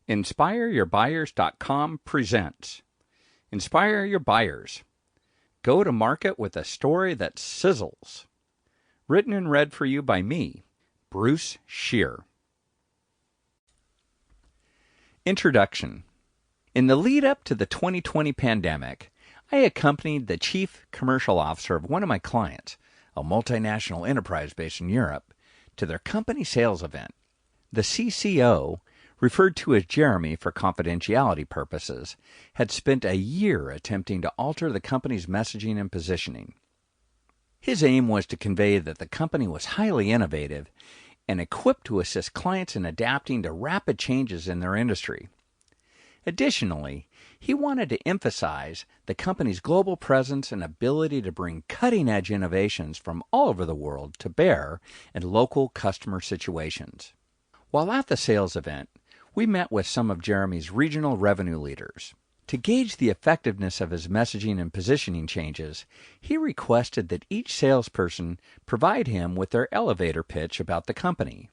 InspireYourBuyers.com presents Inspire Your Buyers. Go to market with a story that sizzles. Written and read for you by me, Bruce Scheer. Introduction. In the lead up to the 2020 pandemic, I accompanied the chief commercial officer of one of my clients, a multinational enterprise based in Europe, to their company sales event. The CCO, referred to as Jeremy for confidentiality purposes, had spent a year attempting to alter the company's messaging and positioning. His aim was to convey that the company was highly innovative and equipped to assist clients in adapting to rapid changes in their industry. Additionally, he wanted to emphasize the company's global presence and ability to bring cutting-edge innovations from all over the world to bear in local customer situations. While at the sales event, we met with some of Jeremy's regional revenue leaders. To gauge the effectiveness of his messaging and positioning changes, he requested that each salesperson provide him with their elevator pitch about the company.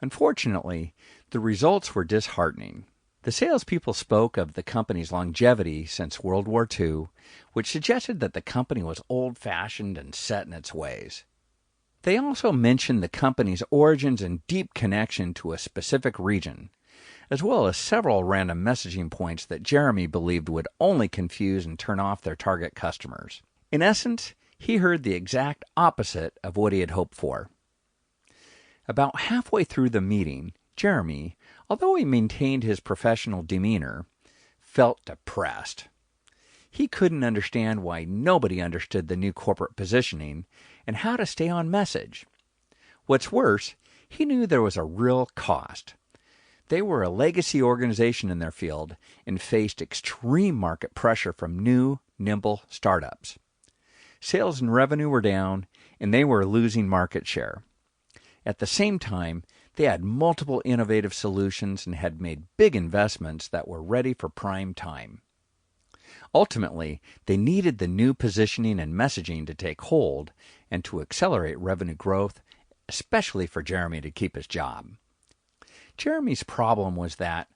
Unfortunately, the results were disheartening. The salespeople spoke of the company's longevity since World War II, which suggested that the company was old-fashioned and set in its ways. They also mentioned the company's origins and deep connection to a specific region, as well as several random messaging points that Jeremy believed would only confuse and turn off their target customers. In essence, he heard the exact opposite of what he had hoped for. About halfway through the meeting, Jeremy, although he maintained his professional demeanor, felt depressed. He couldn't understand why nobody understood the new corporate positioning and how to stay on message. What's worse, he knew there was a real cost. They were a legacy organization in their field and faced extreme market pressure from new, nimble startups. Sales and revenue were down, and they were losing market share. At the same time, they had multiple innovative solutions and had made big investments that were ready for prime time. Ultimately, they needed the new positioning and messaging to take hold and to accelerate revenue growth, especially for Jeremy to keep his job. Jeremy's problem was that,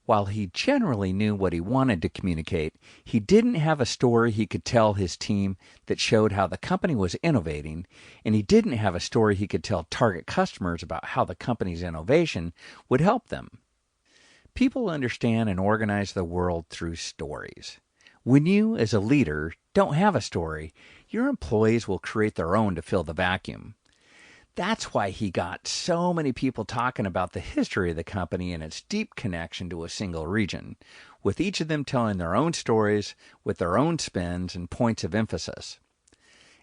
while he generally knew what he wanted to communicate, he didn't have a story he could tell his team that showed how the company was innovating, and he didn't have a story he could tell target customers about how the company's innovation would help them. People understand and organize the world through stories. When you, as a leader, don't have a story, your employees will create their own to fill the vacuum. That's why he got so many people talking about the history of the company and its deep connection to a single region, with each of them telling their own stories with their own spins and points of emphasis.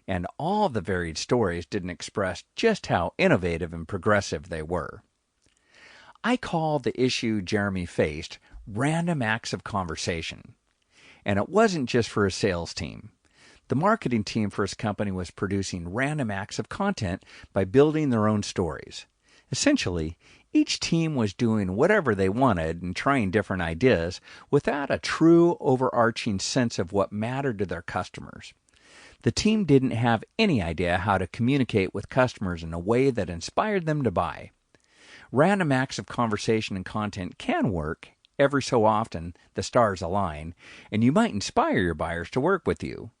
And all the varied stories didn't express just how innovative and progressive they were. I call the issue Jeremy faced random acts of conversation. And it wasn't just for his sales team. The marketing team for his company was producing random acts of content by building their own stories. Essentially, each team was doing whatever they wanted and trying different ideas without a true overarching sense of what mattered to their customers. The team didn't have any idea how to communicate with customers in a way that inspired them to buy. Random acts of conversation and content can work. Every so often, the stars align, and you might inspire your buyers to work with you.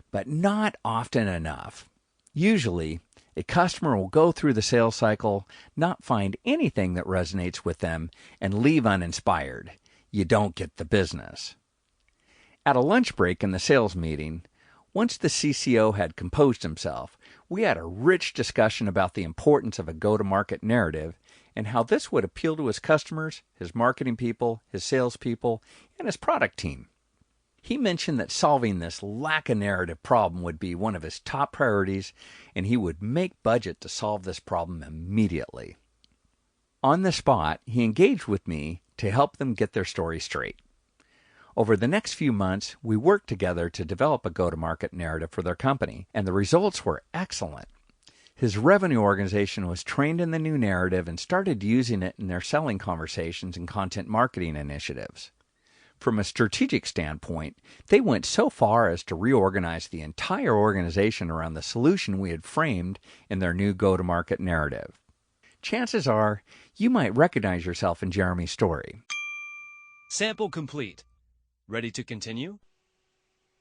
But not often enough. Usually, a customer will go through the sales cycle, not find anything that resonates with them, and leave uninspired. You don't get the business. At a lunch break in the sales meeting, once the CCO had composed himself, we had a rich discussion about the importance of a go-to-market narrative and how this would appeal to his customers, his marketing people, his salespeople, and his product team. He mentioned that solving this lack of narrative problem would be one of his top priorities, and he would make budget to solve this problem immediately. On the spot, he engaged with me to help them get their story straight. Over the next few months, we worked together to develop a go-to-market narrative for their company, and the results were excellent. His revenue organization was trained in the new narrative and started using it in their selling conversations and content marketing initiatives. From a strategic standpoint, they went so far as to reorganize the entire organization around the solution we had framed in their new go-to-market narrative. Chances are, you might recognize yourself in Jeremy's story. Sample complete. Ready to continue?